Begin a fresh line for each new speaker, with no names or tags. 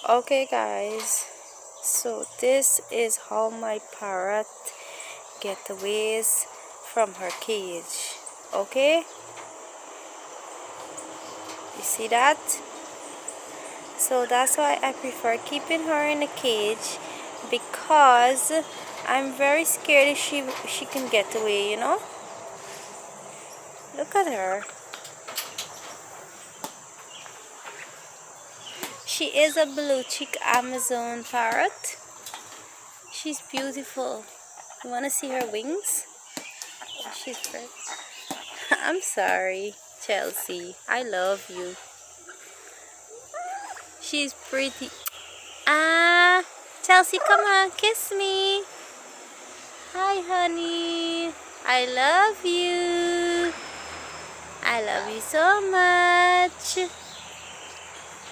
Okay guys, so this is how my parrot get away from her cage. Okay, you see that? So that's why I prefer keeping her in a cage, because I'm very scared if she can get away, you know. Look at her. She is a blue cheek Amazon parrot. She's beautiful. You want to see her wings? She's very... I'm sorry, Chelsea. I love you. She's pretty. Ah, Chelsea, come on, kiss me. Hi, honey. I love you. I love you so much.